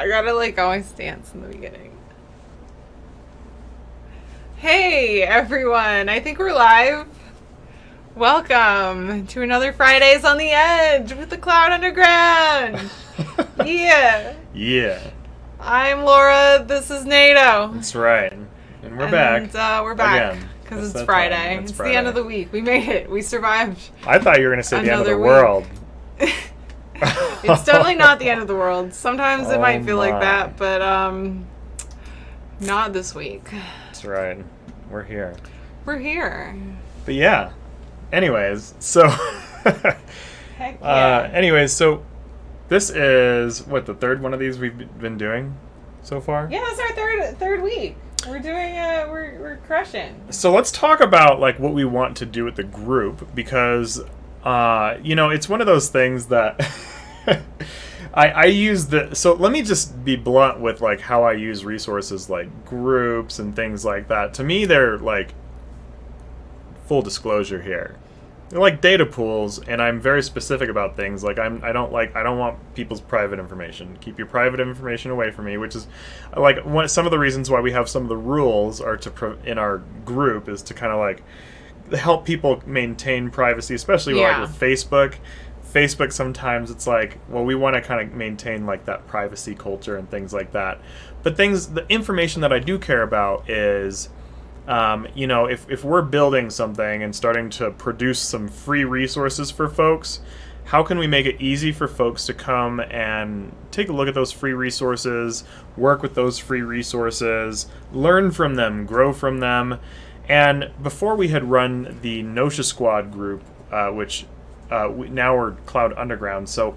I gotta like always dance in the beginning. Hey everyone, I think we're live. Welcome to another Fridays on the Edge with the Cloud Underground. Yeah. Yeah. I'm Laura, this is Nato. That's right. And we're back. We're back. Again. Because it's Friday. It's Friday. The end of the week. We made it. We survived. I thought you were going to say the end of the week. world. It's totally not the end of the world. Sometimes it might feel like that, but not this week. That's right. We're here. We're here. But yeah. Anyways, so Heck yeah. anyways, so this is what, the third one of these we've been doing so far? Yeah, it's our third week. We're doing we're crushing. So let's talk about like what we want to do with the group, because it's one of those things that I use so let me just be blunt with like how I use resources like groups and things like that. To me, they're like, full disclosure here, they're like data pools, and I'm very specific about things. Like I don't want people's private information. Keep your private information away from me, which is like some of the reasons why we have some of the rules are in our group is to kind of like help people maintain privacy, especially like with Facebook. Facebook, sometimes it's like, well, we want to kind of maintain like that privacy culture and things like that. But the information that I do care about is, if we're building something and starting to produce some free resources for folks, how can we make it easy for folks to come and take a look at those free resources, work with those free resources, learn from them, grow from them. And before we had run the Notia Squad group, which now we're Cloud Underground. So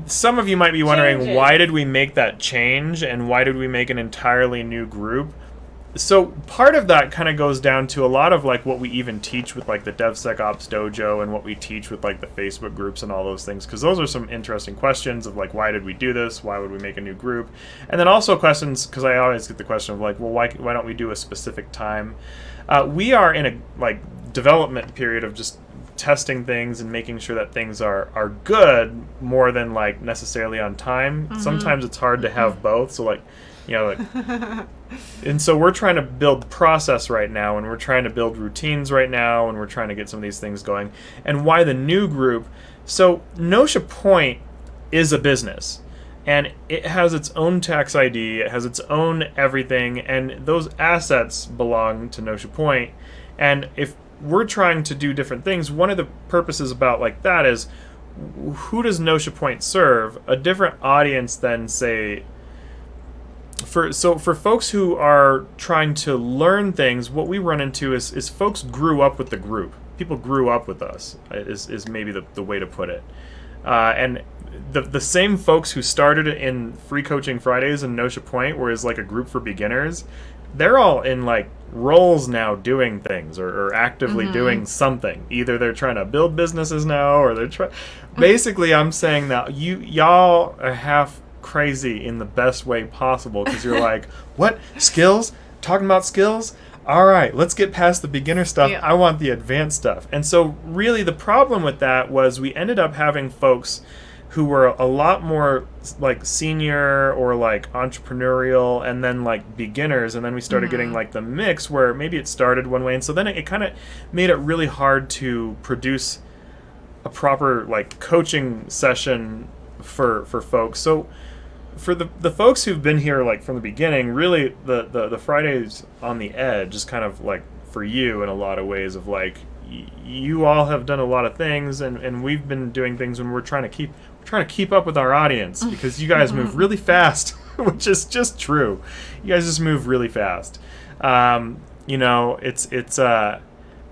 some of you might be wondering, why did we make that change and why did we make an entirely new group? So part of that kind of goes down to a lot of like what we even teach with like the DevSecOps Dojo and what we teach with like the Facebook groups and all those things, because those are some interesting questions of like, why did we do this? Why would we make a new group? And then also questions, because I always get the question of like, well, why don't we do a specific time? We are in a like development period of just testing things and making sure that things are good more than like necessarily on time. Mm-hmm. Sometimes it's hard to have both. So like, and so we're trying to build process right now, and we're trying to build routines right now, and we're trying to get some of these things going. And why the new group? So Notia Point is a business, and it has its own tax ID, it has its own everything, and those assets belong to Notia Point. And if we're trying to do different things, one of the purposes about like that is, who does Notia Point serve? A different audience than, say, for folks who are trying to learn things, what we run into is folks grew up with the group. People grew up with us, is maybe the way to put it. And the same folks who started in Free Coaching Fridays and Notia Point, where it's like a group for beginners, they're all in like roles now doing things or actively doing something. Either they're trying to build businesses now, or they're trying. Basically, I'm saying that y'all are half crazy in the best way possible, because you're like, what? Skills? Talking about skills? All right, let's get past the beginner stuff. Yeah. I want the advanced stuff. And so really the problem with that was we ended up having folks who were a lot more like senior or like entrepreneurial, and then like beginners, and then we started getting like the mix where maybe it started one way, and so then it kind of made it really hard to produce a proper like coaching session for folks. So for the folks who've been here like from the beginning, really the Fridays on the Edge is kind of like for you in a lot of ways of like, you all have done a lot of things, and we've been doing things, and we're trying to keep up with our audience, because you guys move really fast, which is just true. You guys just move really fast. It's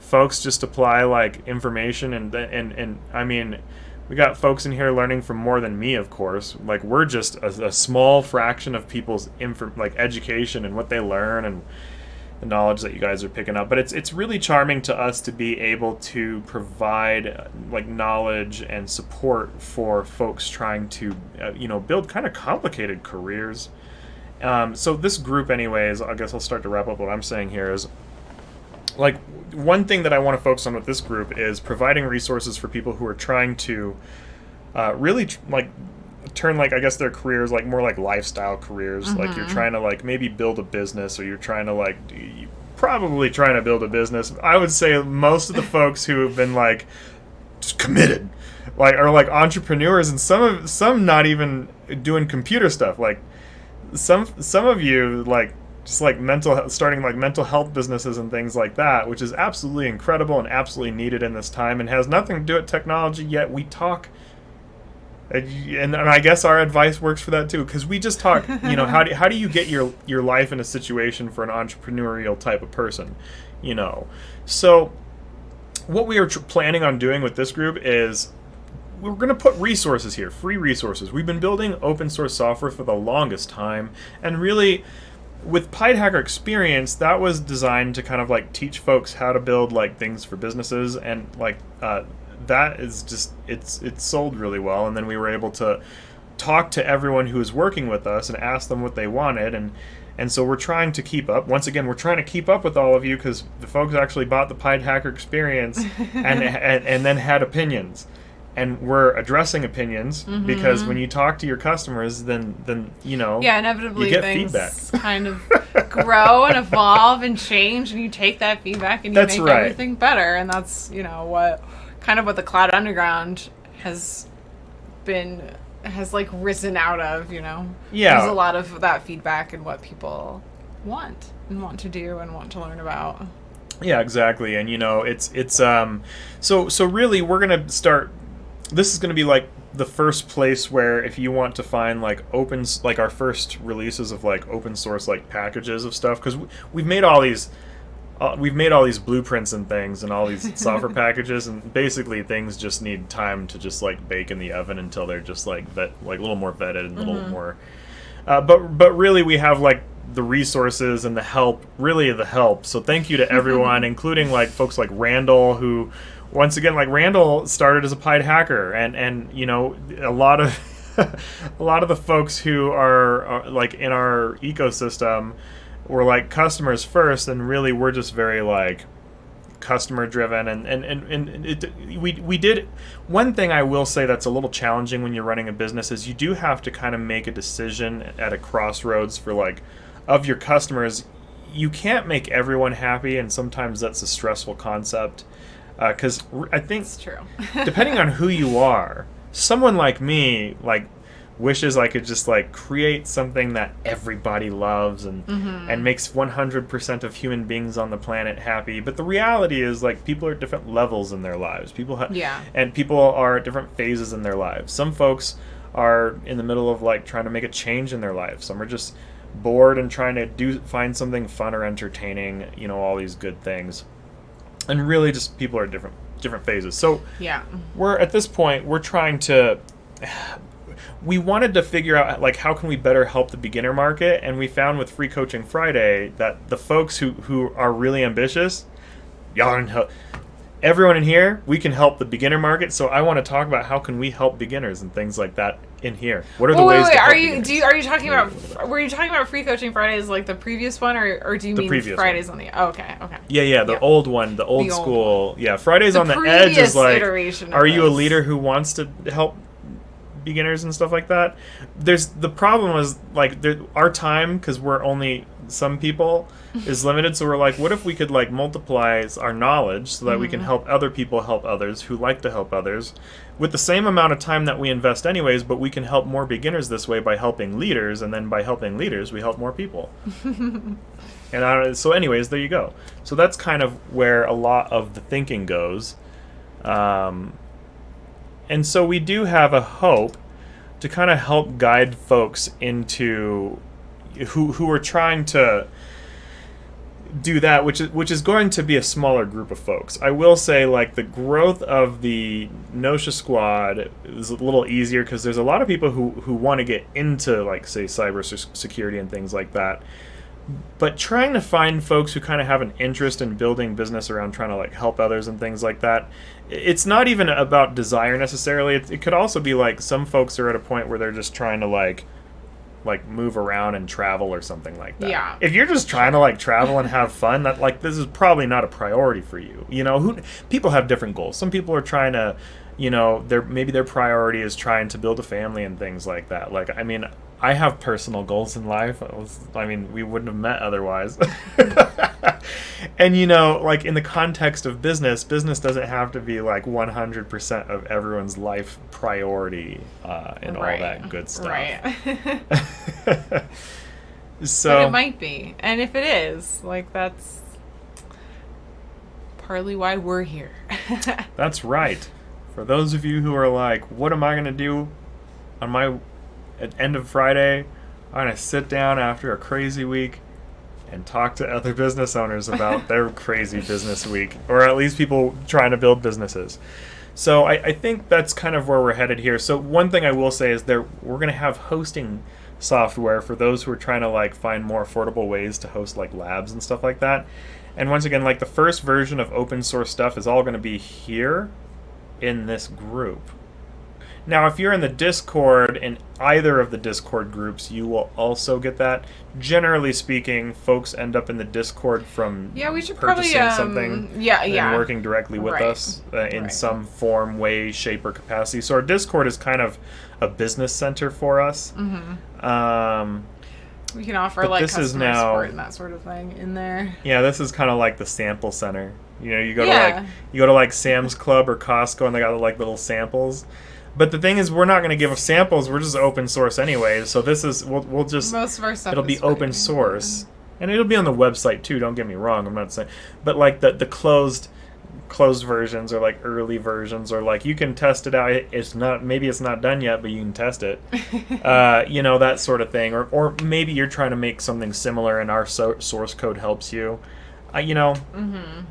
folks just apply like information, and I mean, we got folks in here learning from more than me, of course. Like, we're just a small fraction of people's education and what they learn and the knowledge that you guys are picking up. But it's really charming to us to be able to provide like knowledge and support for folks trying to build kind of complicated careers. So this group, anyways, I guess I'll start to wrap up what I'm saying here is, like, one thing that I want to focus on with this group is providing resources for people who are trying to really turn like I guess their careers like more like lifestyle careers. Like you're trying to like maybe build a business, or you're trying to like probably trying to build a business. I would say most of the folks who have been like just committed, like are like entrepreneurs, and some not even doing computer stuff. Like some of you like just like starting like mental health businesses and things like that, which is absolutely incredible and absolutely needed in this time, and has nothing to do with technology. Yet we talk. And I guess our advice works for that too, because we just talk. You know, how do you get your life in a situation for an entrepreneurial type of person, you know? So what we are planning on doing with this group is we're going to put resources here, free resources. We've been building open source software for the longest time, and really with Pied Hacker Experience, that was designed to kind of like teach folks how to build like things for businesses, and like that is just it's sold really well. And then we were able to talk to everyone who was working with us and ask them what they wanted, and so we're trying to keep up. Once again, we're trying to keep up with all of you, because the folks actually bought the Pied Hacker Experience and then had opinions. And we're addressing opinions, because when you talk to your customers, then you know, inevitably you get things feedback. kind of grow and evolve and change, and you take that feedback and you make everything better. And that's what the Cloud Underground has like risen out of. There's a lot of that feedback and what people want to do and want to learn about. Yeah, exactly. And it's so really we're gonna start. This is going to be like the first place where if you want to find like our first releases of like open source like packages of stuff, because we've made all these blueprints and things and all these software packages, and basically things just need time to just like bake in the oven until they're just like a little more vetted and a little more. But really we have like the resources and the help. So thank you to everyone, including like folks like Randall, who. Once again, like Randall started as a Pied hacker, and a lot of the folks who are like in our ecosystem were like customers first, and really we're just very like customer driven, and we did one thing I will say that's a little challenging when you're running a business is you do have to kind of make a decision at a crossroads for like of your customers. You can't make everyone happy, and sometimes that's a stressful concept. Because I think it's true. Depending on who you are, someone like me like wishes I could just like create something that everybody loves and makes 100% of human beings on the planet happy. But the reality is like people are at different levels in their lives. And people are at different phases in their lives. Some folks are in the middle of like trying to make a change in their life. Some are just bored and trying to find something fun or entertaining. All these good things. And really just people are at different phases. So we're at this point, we wanted to figure out like how can we better help the beginner market, and we found with Free Coaching Friday that the folks who are really ambitious, everyone in here, we can help the beginner market. So I want to talk about how can we help beginners and things like that in here. What are the ways to help beginners? Are you talking about? Were you talking about Free Coaching Fridays like the previous one, or do you mean Fridays on the? Oh, okay. The old one, the old school. One. Yeah, Fridays on the Edge is like. Are you a leader who wants to help beginners and stuff like that? The problem is like our time, because we're only some people, is limited. So we're like, what if we could like multiply our knowledge so that we can help other people help others who like to help others with the same amount of time that we invest anyways, but we can help more beginners this way by helping leaders, and then by helping leaders we help more people. And so anyways, there you go. So that's kind of where a lot of the thinking goes. And so we do have a hope to kind of help guide folks into who are trying to do that, which is going to be a smaller group of folks. I will say, like, the growth of the Nosha squad is a little easier because there's a lot of people who want to get into, like, say, cybersecurity and things like that. But trying to find folks who kind of have an interest in building business around trying to like help others and things like that, it's not even about desire necessarily. It could also be like some folks are at a point where they're just trying to like move around and travel or something like that. Yeah. If you're just trying to like travel and have fun, that like this is probably not a priority for you. People have different goals. Some people are trying to maybe their priority is trying to build a family and things like that. Like, I mean, I have personal goals in life. We wouldn't have met otherwise. And, like in the context of business doesn't have to be like 100% of everyone's life priority and all that good stuff. Right. So, but it might be. And if it is, like, that's partly why we're here. That's right. For those of you who are like, what am I going to do on at end of Friday? I'm going to sit down after a crazy week and talk to other business owners about their crazy business week, or at least people trying to build businesses. So I think that's kind of where we're headed here. So one thing I will say is we're going to have hosting software for those who are trying to like find more affordable ways to host like labs and stuff like that. And once again, like the first version of open source stuff is all going to be here in this group. Now, if you're in the Discord, in either of the Discord groups, you will also get that. Generally speaking, folks end up in the Discord from we should purchasing probably, something and working directly with us in some form, way, shape, or capacity. So our Discord is kind of a business center for us. Mm-hmm. We can offer like customer support and that sort of thing in there. Yeah, this is kind of like the sample center. You go to like Sam's Club or Costco, and they got like little samples. But the thing is, we're not going to give samples. We're just open source anyway. So this is we'll just most of our stuff it'll be open source, and it'll be on the website too. Don't get me wrong. I'm not saying, but like the closed versions or like early versions, or like you can test it out. It's not done yet, but you can test it. That sort of thing. Or maybe you're trying to make something similar, and our source code helps you. Mm-hmm.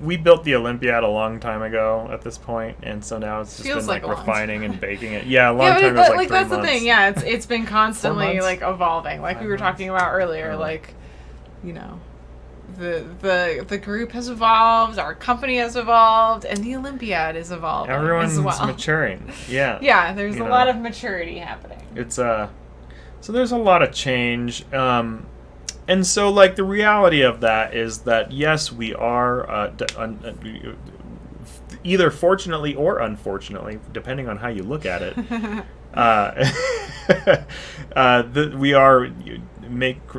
We built the Olympiad a long time ago at this point, and so now it's just been like refining and baking it. Yeah, a long time ago. Like that's 3 months. The thing. Yeah, it's been constantly like evolving. Like we were talking about earlier. Like, the group has evolved, our company has evolved, and the Olympiad is evolving. Everyone's as well. maturing. Yeah. Yeah, there's a lot of maturity happening. It's so there's a lot of change. And so, like, the reality of that is that, yes, we are, either fortunately or unfortunately, depending on how you look at it,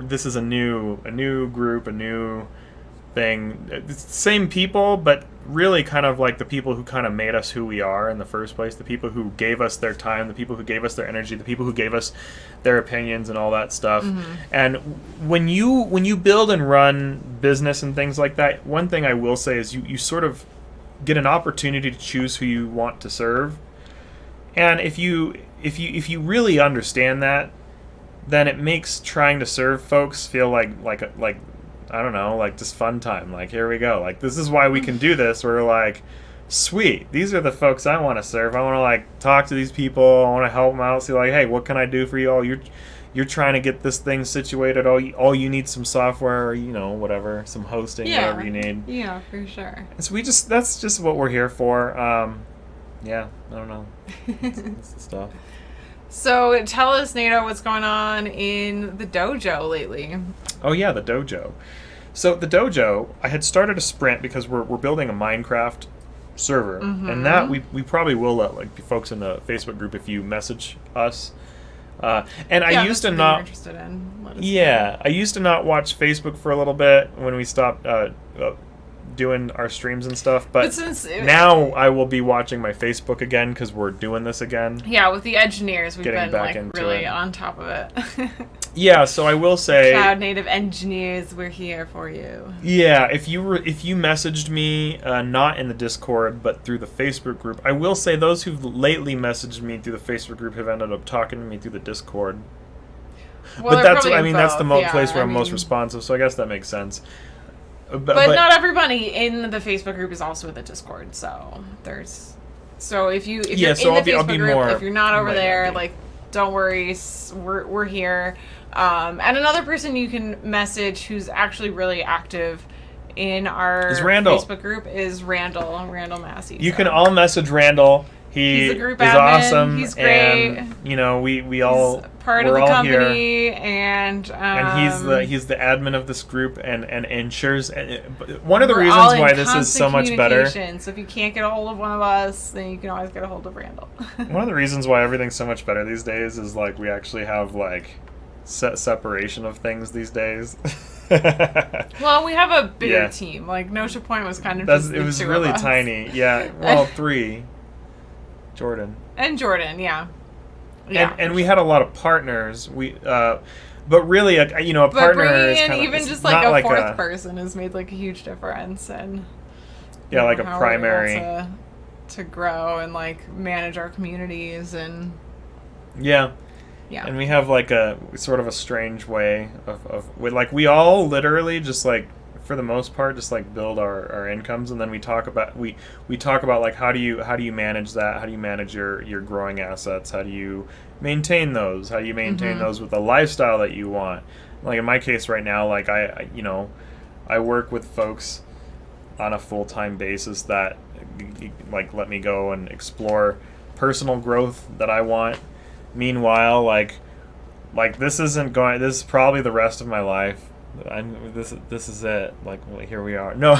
this is a new group, a new thing. Same people, but really kind of like the people who kind of made us who we are in the first place, the people who gave us their time, the people who gave us their energy, the people who gave us their opinions and all that stuff. Mm-hmm. And when you build and run business and things like that, one thing I will say is you sort of get an opportunity to choose who you want to serve. And if you really understand that, then it makes trying to serve folks feel like I don't know, like just fun time. Like, here we go. Like, this is why we can do this. We're like, sweet, these are the folks I want to serve. I want to like talk to these people. I want to help them out. See, like, hey, what can I do for you? Oh, you're trying to get this thing situated. Oh, you need some software, or whatever, some hosting, whatever you need. Yeah, for sure. And so that's just what we're here for. Yeah, I don't know. That's the stuff. So tell us, Nato, what's going on in the dojo lately? Oh yeah, the dojo. So the dojo, I had started a sprint because we're building a Minecraft server, and that we probably will let like folks in the Facebook group if you message us. And I used to not interested in. I used to not watch Facebook for a little bit when we stopped doing our streams and stuff, but now I will be watching my Facebook again because we're doing this again. Yeah, with the engineers, we've been like really on top of it. Yeah, so I will say, cloud native engineers, we're here for you. Yeah, if you messaged me not in the Discord but through the Facebook group, I will say those who've lately messaged me through the Facebook group have ended up talking to me through the Discord. Well, but that's that's the place where I'm most responsive, so I guess that makes sense. But not everybody in the Facebook group is also in the Discord, so if you're in the Facebook group, if you're not over there, like, don't worry, we're here. And another person you can message who's actually really active in our Facebook group is Randall Massey. You can all message Randall. He's a group admin. Awesome. He's great. And, we all part of the company, and he's the admin of this group and ensures. One of the reasons why this is so much better. So if you can't get a hold of one of us, then you can always get a hold of Randall. One of the reasons why everything's so much better these days is like we actually have like set separation of things these days. Well, we have a bigger team. Like Nato Point was kind of just the it was two really of us. tiny. Yeah, well, 3. Jordan. Yeah. And we had a lot of partners. But really, a partner is kind of even just like a fourth person has made like a huge difference, and like a primary to grow and like manage our communities and yeah. And we have like a sort of a strange way of like we all literally just like for the most part just like build our incomes, and then we talk about like how do you manage that, how do you manage your growing assets, how do you maintain those, how do you maintain those with the lifestyle that you want. Like in my case right now, like I work with folks on a full-time basis that like let me go and explore personal growth that I want. Meanwhile, like this is probably the rest of my life. This is it. Like, well, here we are. No,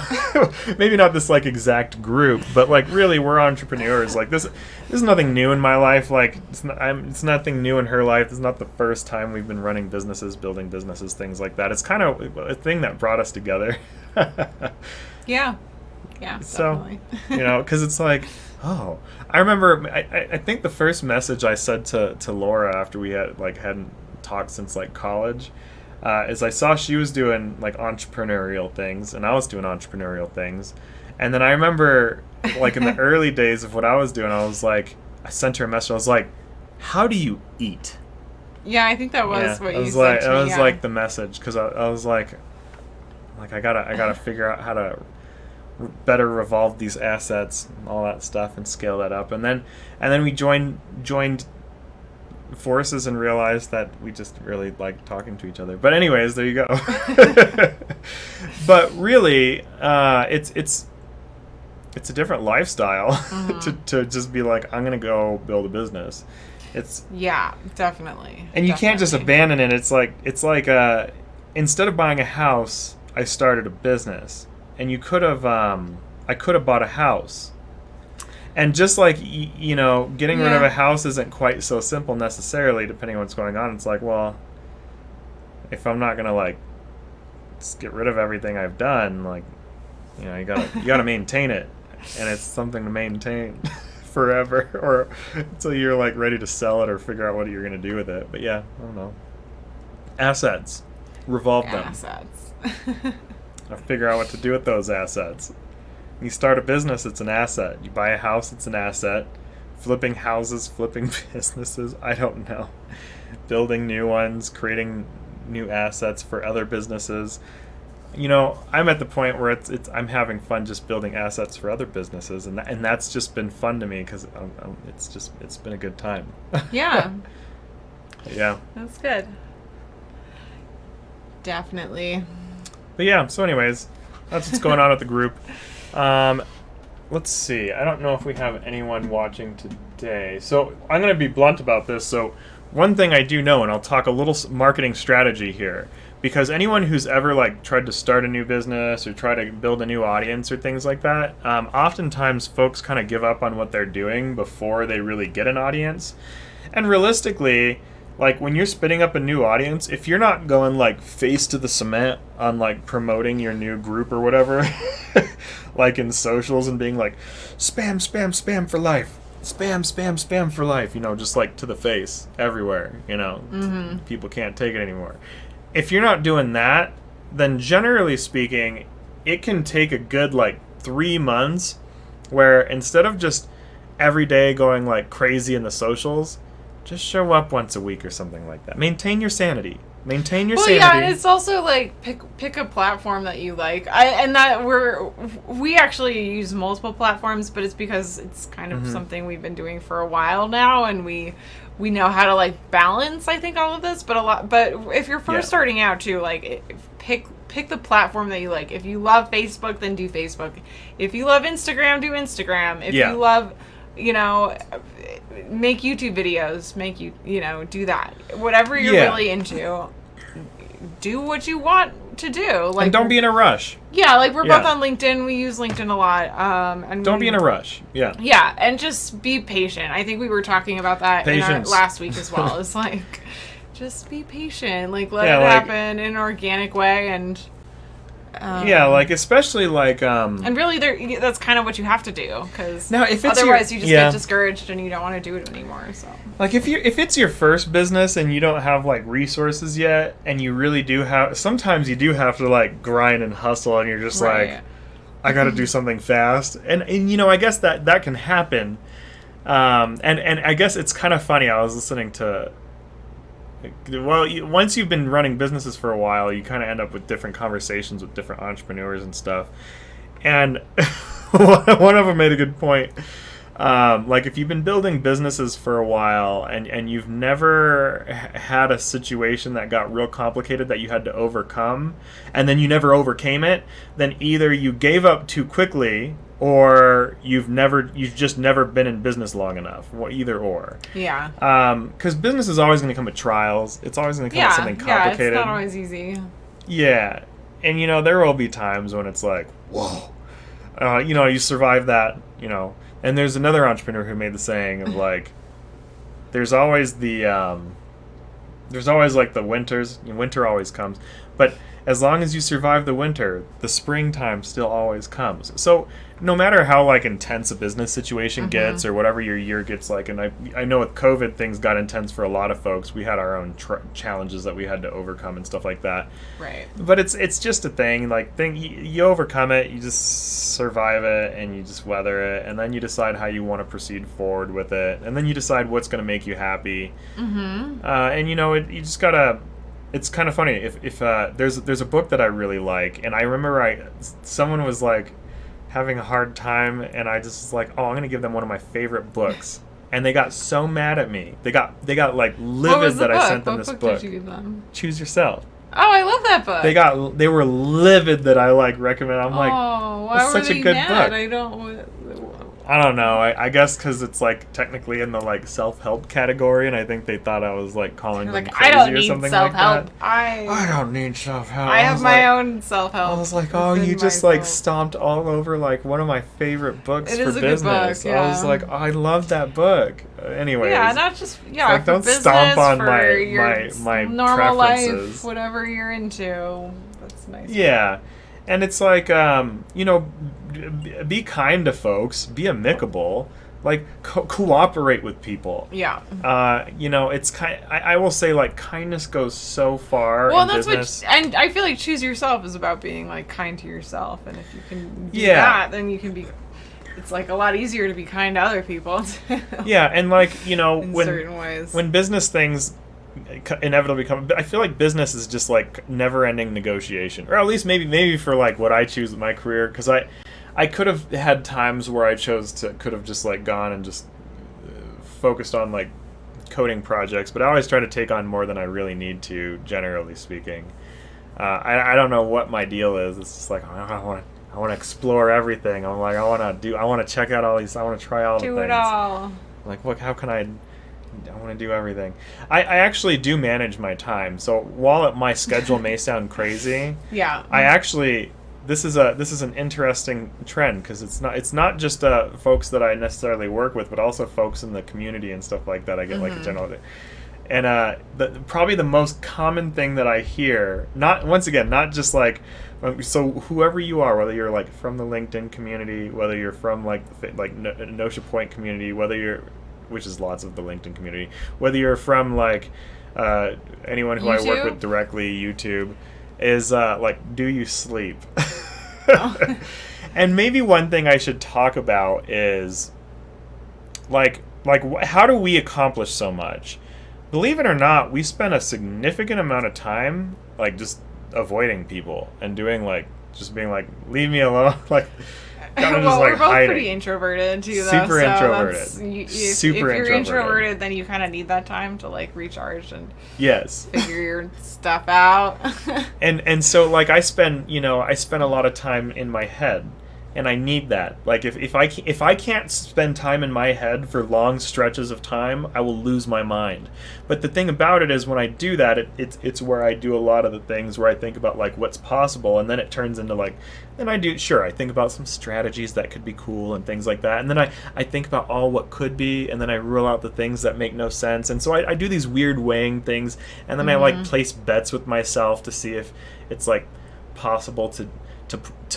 maybe not this like exact group, but like really, we're entrepreneurs. Like this is nothing new in my life. Like it's nothing new in her life. It's not the first time we've been running businesses, building businesses, things like that. It's kind of a thing that brought us together. Yeah, so definitely. because it's like, oh, I remember. I think the first message I said to Laura after we hadn't talked since like college. Is I saw she was doing like entrepreneurial things and I was doing entrepreneurial things, and then I remember like in the early days of what I was doing, I was like, I sent her a message. I was like, "How do you eat?" Yeah, I think that was what you said to me. It was like the message, because I was like I gotta figure out how to better revolve these assets and all that stuff and scale that up, and then we joined forces and realized that we just really like talking to each other. But anyways, there you go. But really, it's a different lifestyle to just be like, I'm gonna go build a business. Definitely. And you can't just abandon it. It's like instead of buying a house, I started a business, and I could have bought a house. And just like, getting rid of a house isn't quite so simple necessarily, depending on what's going on. It's like, well, if I'm not going to, like, just get rid of everything I've done, like, you gotta maintain it. And it's something to maintain forever, or until you're, like, ready to sell it or figure out what you're going to do with it. But, yeah, I don't know. Assets. Revolve them. Assets. Or figure out what to do with those assets. You start a business, it's an asset. You buy a house, it's an asset. Flipping houses, flipping businesses, I don't know. Building new ones, creating new assets for other businesses. I'm at the point where I'm having fun just building assets for other businesses, and that's just been fun to me because it's been a good time. Yeah. Yeah. That's good. Definitely. But yeah, so anyways, that's what's going on with the group. Let's see. I don't know if we have anyone watching today. So I'm going to be blunt about this. So one thing I do know, and I'll talk a little marketing strategy here, because anyone who's ever like tried to start a new business or try to build a new audience or things like that, oftentimes folks kind of give up on what they're doing before they really get an audience. And realistically, like when you're spinning up a new audience, if you're not going like face to the cement on like promoting your new group or whatever, like in socials and being like spam, spam, spam for life, spam, spam, spam for life, just like to the face everywhere, people can't take it anymore. If you're not doing that, then generally speaking, it can take a good like 3 months where instead of just every day going like crazy in the socials, just show up once a week or something like that. Maintain your sanity. Sanity. Yeah, and it's also like pick a platform that you like. We actually use multiple platforms, but it's because it's kind of something we've been doing for a while now, and we know how to like balance, I think, all of this. But if you're first starting out too, like pick the platform that you like. If you love Facebook, then do Facebook. If you love Instagram, do Instagram. If you love make YouTube videos, do that. Whatever you're really into, do what you want to do. Like, and don't be in a rush. Yeah, like we're both on LinkedIn. We use LinkedIn a lot. And don't be in a rush. Yeah. Yeah, and just be patient. I think we were talking about that last week as well. It's like, just be patient. Like, let it happen in an organic way, and especially and really, that's kind of what you have to do, because otherwise you just get discouraged and you don't want to do it anymore. So, like, if it's your first business and you don't have like resources yet, and you really do have, sometimes you do have to like grind and hustle, and you're just like, I got to do something fast, and I guess that can happen, and I guess it's kind of funny. I was listening to. Well, once you've been running businesses for a while, you kind of end up with different conversations with different entrepreneurs and stuff. And one of them made a good point. Like, if you've been building businesses for a while and you've never had a situation that got real complicated that you had to overcome, and then you never overcame it, then either you gave up too quickly, or you've just never been in business long enough. Either or. Yeah. Because business is always going to come with trials. It's always going to come with something complicated. Yeah, it's not always easy. Yeah. And, there will be times when it's like, whoa. You survive that, And there's another entrepreneur who made the saying of, like, there's always like the winters. Winter always comes. But as long as you survive the winter, the springtime still always comes. So no matter how like intense a business situation gets, or whatever your year gets like, and I know with COVID things got intense for a lot of folks. We had our own challenges that we had to overcome and stuff like that. Right. But it's just a thing. Like you overcome it, you just survive it, and you just weather it, and then you decide how you want to proceed forward with it, and then you decide what's going to make you happy. And you just gotta. It's kind of funny if there's a book that I really like, and I remember someone was like having a hard time, and I just was like, I'm gonna give them one of my favorite books, and they got so mad at me. They got like livid that I sent them this book. What book did you give them? Choose Yourself. Oh, I love that book. They were livid that I like recommend. I'm like, why such a good book. I don't know. I guess because it's like technically in the like self-help category, and I think they thought I was like calling them crazy or something like that. I don't need self-help. I have my own self-help. I was like, you just like stomped all over like one of my favorite books for business. Book, yeah. I was like, I love that book. Anyways, not just like, don't business, stomp on my normal preferences. Life, whatever you're into. That's nice. Yeah, and it's like be kind to folks, be amicable, like cooperate with people. Yeah. It's I will say like kindness goes so far. Well, in that's business. and I feel like Choose Yourself is about being like kind to yourself, and if you can do that, then you can be. It's like a lot easier to be kind to other people. Yeah, and like in certain ways, when business things inevitably come, I feel like business is just like never-ending negotiation, or at least maybe for like what I choose in my career, because I could have had times where I could have just like gone and just focused on like coding projects, but I always try to take on more than I really need to, generally speaking. I don't know what my deal is. It's just like I want to explore everything. I'm like I want to check out all these. I want to try all the things. Do it all. Like how can I want to do everything. I actually do manage my time. So while my schedule may sound crazy, I actually. This is an interesting trend, because it's not just folks that I necessarily work with, but also folks in the community and stuff like that. I get like a general, and probably the most common thing that I hear, not just like, so whoever you are, whether you're like from the LinkedIn community, whether you're from like Notia Point community, which is lots of the LinkedIn community, whether you're from like anyone who YouTube? I work with directly, YouTube. Is like, do you sleep? And maybe one thing I should talk about is like how do we accomplish so much? Believe it or not, we spend a significant amount of time like just avoiding people and doing like just being like, leave me alone. Like kind of just like we're both hiding. Pretty introverted too, though. Super introverted. If you're introverted, then you kind of need that time to like recharge and figure your stuff out. and so like I spend a lot of time in my head, and I need that. Like if I can't spend time in my head for long stretches of time, I will lose my mind. But the thing about it is when I do that, it's where I do a lot of the things where I think about like what's possible, and then it turns into like, then I think about some strategies that could be cool and things like that, and then I think about all what could be, and then I rule out the things that make no sense, and so I do these weird weighing things, and then I like place bets with myself to see if it's like possible to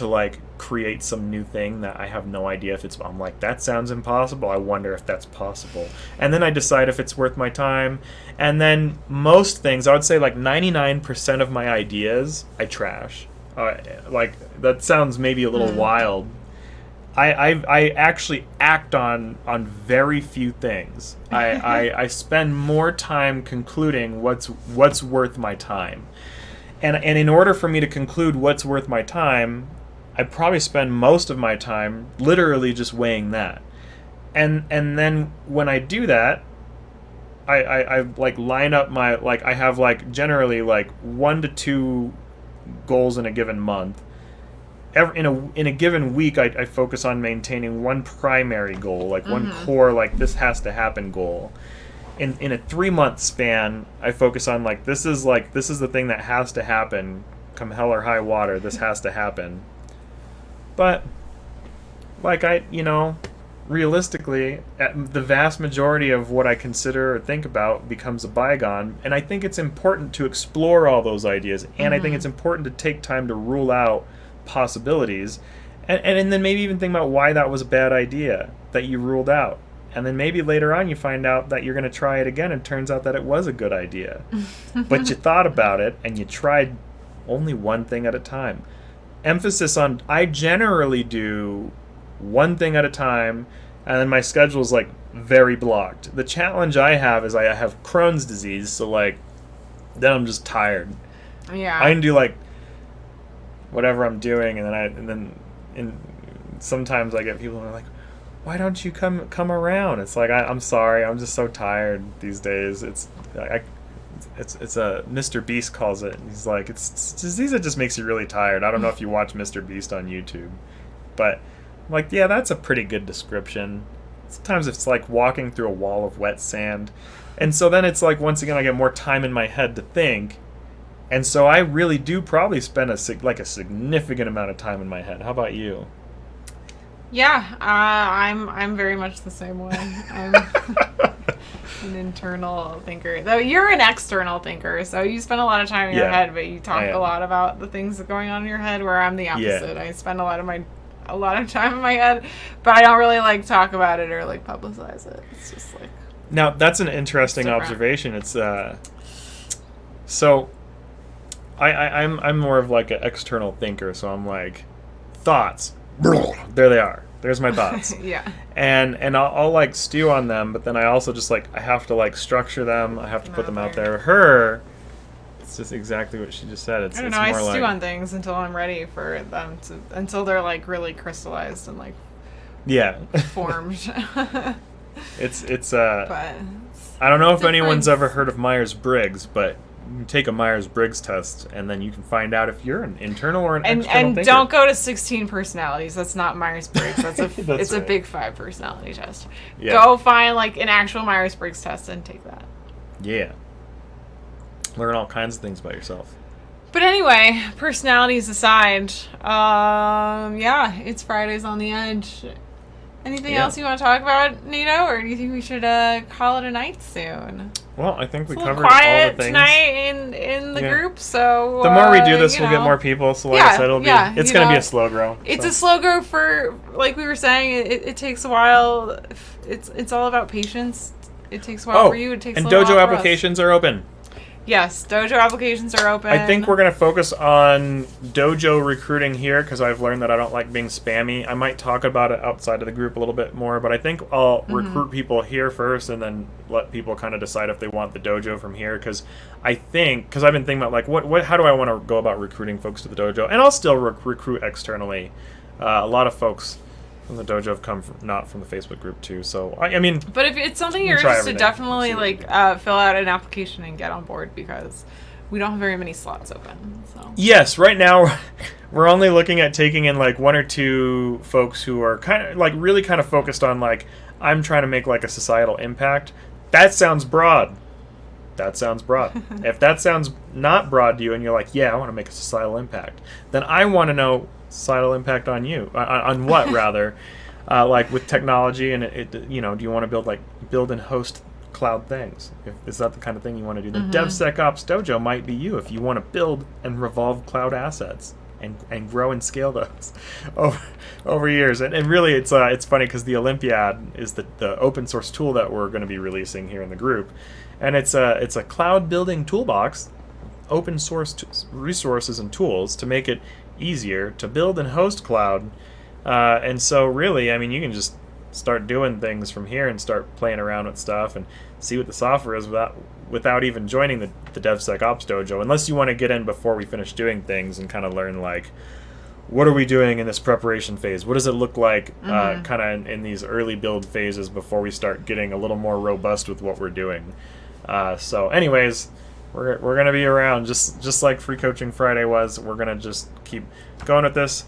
like create some new thing that I have no idea if it's. I'm like, that sounds impossible. I wonder if that's possible, and then I decide if it's worth my time. And then most things, I would say like 99% of my ideas I trash. Like that sounds maybe a little wild. I actually act on very few things. I spend more time concluding what's worth my time. And in order for me to conclude what's worth my time, I probably spend most of my time literally just weighing that. And then when I do that, I like line up my, like I have like generally like 1 to 2 goals in a given month. In a given week, I focus on maintaining one primary goal, like one core, like this has to happen goal. In a 3-month span, I focus on like this is the thing that has to happen, come hell or high water. This has to happen. But like realistically, the vast majority of what I consider or think about becomes a bygone, and I think it's important to explore all those ideas, and I think it's important to take time to rule out possibilities, and then maybe even think about why that was a bad idea that you ruled out. And then maybe later on you find out that you're going to try it again, and it turns out that it was a good idea. But you thought about it, and you tried only one thing at a time. Emphasis on, I generally do one thing at a time, and then my schedule is like very blocked. The challenge I have is I have Crohn's disease, so like then I'm just tired. Yeah. I can do like whatever I'm doing, and then sometimes I get people who are like, why don't you come around? It's like I'm sorry, I'm just so tired these days. It's a Mr. Beast calls it. He's like, it's disease that just makes you really tired. I don't know if you watch Mr. Beast on YouTube, but I'm like, yeah, that's a pretty good description. Sometimes it's like walking through a wall of wet sand, and so then it's like once again I get more time in my head to think, and so I really do probably spend a significant amount of time in my head. How about you? Yeah, I'm very much the same way. I'm an internal thinker. Though you're an external thinker, so you spend a lot of time in your head, but you talk a lot about the things that are going on in your head, where I'm the opposite. Yeah. I spend a lot of time in my head, but I don't really like talk about it or like publicize it. It's just like. Now that's an interesting observation. It's so I'm more of like an external thinker, so I'm like thoughts. There they are. There's my thoughts. Yeah. And I'll like stew on them, but then I also just like I have to like structure them. I have to put them out there. Her, it's just exactly what she just said. I don't know. I stew on things until I'm ready for them until they're like really crystallized and like formed. But I don't know if anyone's ever heard of Myers-Briggs, but you can take a Myers-Briggs test, and then you can find out if you're an internal or an external thinker. Don't go to 16 personalities. That's not Myers-Briggs. That's it's a big 5 personality test. Yeah. Go find like an actual Myers-Briggs test and take that. Yeah. Learn all kinds of things about yourself. But anyway, personalities aside, it's Fridays on the Edge. Anything else you want to talk about, Nato, or do you think we should call it a night soon? Well, I think we covered all the things tonight in the group. So the more we do this, we'll get more people. So like I said, it's going to be a slow grow. It's a slow grow for, like we were saying, it takes a while. It's all about patience. It takes a while for you. It takes a while for us. And dojo applications are open. Yes, dojo applications are open. I think we're going to focus on dojo recruiting here because I've learned that I don't like being spammy. I might talk about it outside of the group a little bit more, but I think I'll recruit people here first and then let people kind of decide if they want the dojo from here, because I've been thinking about like how do I want to go about recruiting folks to the dojo, and I'll still recruit externally. A lot of folks from the dojo have come not from the Facebook group too, so I mean. But if it's something you're interested, definitely like fill out an application and get on board, because we don't have very many slots open. So yes, right now we're only looking at taking in like 1 or 2 folks who are kind of like really kind of focused on like, I'm trying to make like a societal impact. That sounds broad. That sounds broad. If that sounds not broad to you and you're like, yeah, I want to make a societal impact, then I want to know societal impact on you. On what, rather? Like with technology and you know, do you want to build and host cloud things? Is that the kind of thing you want to do? Then DevSecOps Dojo might be you if you want to build and revolve cloud assets and grow and scale those over years. And really, it's funny because the Olympiad is the open source tool that we're going to be releasing here in the group, and it's a cloud building toolbox, open source resources and tools to make it easier to build and host cloud. And so really, I mean, you can just start doing things from here and start playing around with stuff and see what the software is without even joining the DevSecOps Dojo, unless you want to get in before we finish doing things and kind of learn like, what are we doing in this preparation phase? What does it look like kind of in these early build phases before we start getting a little more robust with what we're doing? So anyways, we're going to be around just like Free Coaching Friday was. We're going to just keep going with this.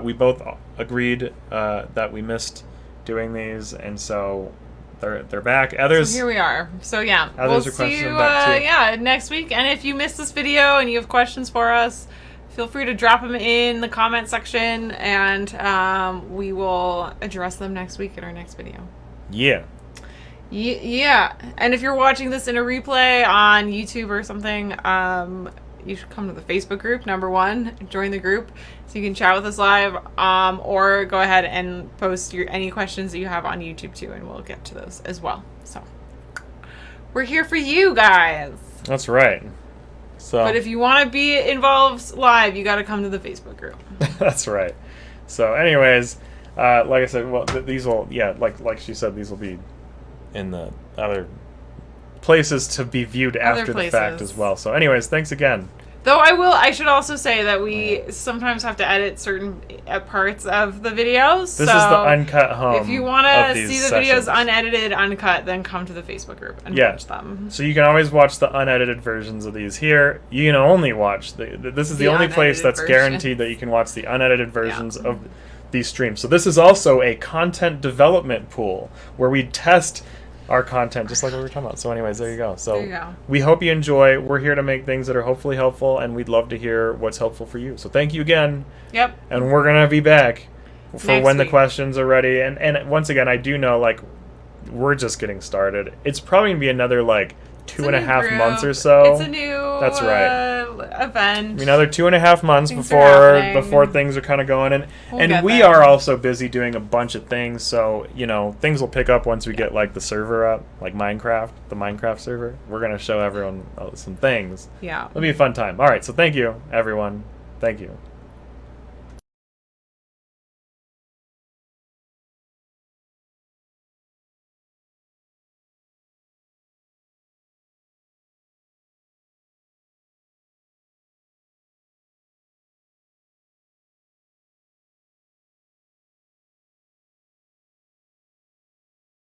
We both agreed that we missed doing these, and so they're back. Others, so here we are. So yeah, we'll see you next week. And if you missed this video and you have questions for us, feel free to drop them in the comment section, and we will address them next week in our next video. Yeah. And if you're watching this in a replay on YouTube or something, you should come to the Facebook group, number 1. Join the group so you can chat with us live, or go ahead and post any questions that you have on YouTube too, and we'll get to those as well. So we're here for you guys. That's right. So, but if you want to be involved live, you got to come to the Facebook group. That's right. So anyways, like I said, well, these will, like she said, these will be in the other places to be viewed after the fact as well. So anyways, thanks again. Though I should also say that we sometimes have to edit certain parts of the videos. This is the uncut home. If you want to see the videos unedited, uncut, then come to the Facebook group and watch them. So you can always watch the unedited versions of these here. You can only watch this is the only place that's guaranteed that you can watch the unedited versions of these streams. So this is also a content development pool where we test our content, just like what we were talking about. So anyways, there you go. So we hope you enjoy. We're here to make things that are hopefully helpful, and we'd love to hear what's helpful for you. So thank you again. Yep. And we're going to be back for next when week. The questions are ready. And once again, I do know, like, we're just getting started. It's probably going to be another, like, 2.5 months or so. It's a new That's right. event. Another 2.5 months before things are kind of going, and we are also busy doing a bunch of things. So things will pick up once we get like the server up, like the Minecraft server. We're gonna show everyone some things. Yeah, it'll be a fun time. All right, so thank you everyone. Thank you.